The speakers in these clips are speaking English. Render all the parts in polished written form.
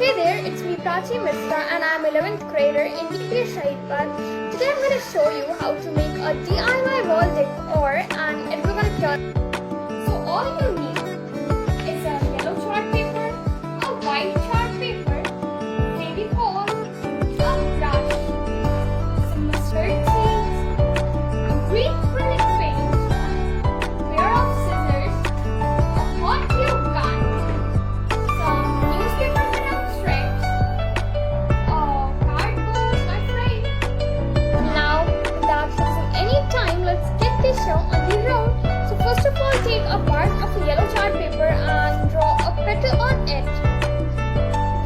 Hey there, it's me Prachi Mishra and I'm 11th grader in XI-C. Today I'm going to show you how to make a DIY wall decor and it's going to turn. So all you need is a yellow chart paper, a white chart paper, Fevicol, a brush, some mustard seeds, a green acrylic paint, a pair of scissors, a hot glue gun, some newspaper cutout strips, a cardboard not frame. Now, without losing any time, let's get this show on the road. So first of all, take a part of a yellow chart paper and draw a petal on it.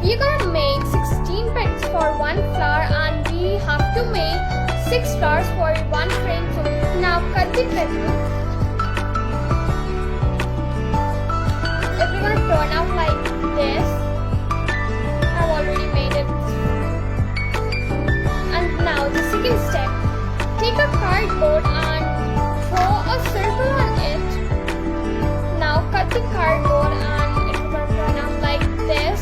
We're gonna make 16 petals for one flower and we have to make 6 flowers for one frame. So now cut the petal. If we're gonna turn out like this, I've already made it. And now the second step, take a cardboard and draw a circle on it. Now cut the cardboard and it's gonna turn out like this.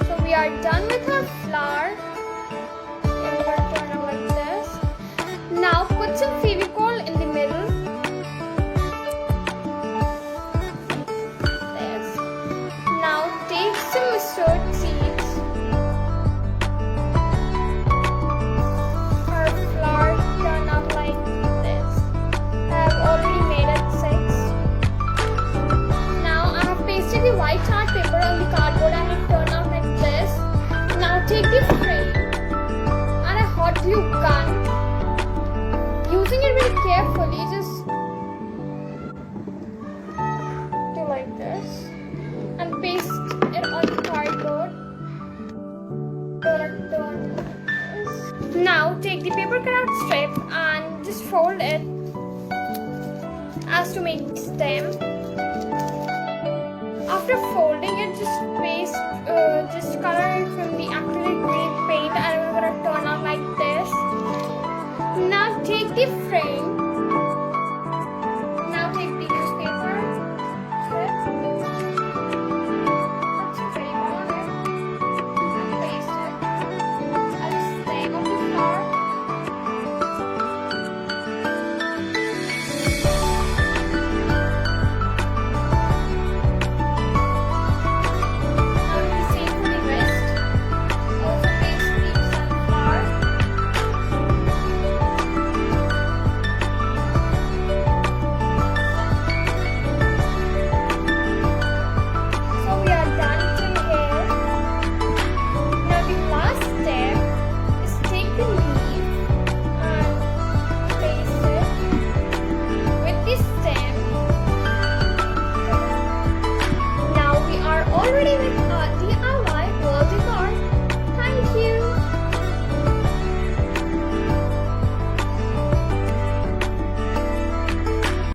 So we are done with our flower. It's gonna turn out like this. Now put some Fevicol in the middle. This. Now take some mustard seeds. Our flower turn out like this. I have already made it 6. Now I have pasted the white chart paper on the cardboard and it turned out like this. Now take the frame and a hot glue gun. Using it very carefully, just do like this and paste it on the cardboard. Turn this. Now take the paper cutout strip and just fold it as to make the stem. After folding it, just color it from the acrylic green paint and we're gonna turn out like this. Now take the frame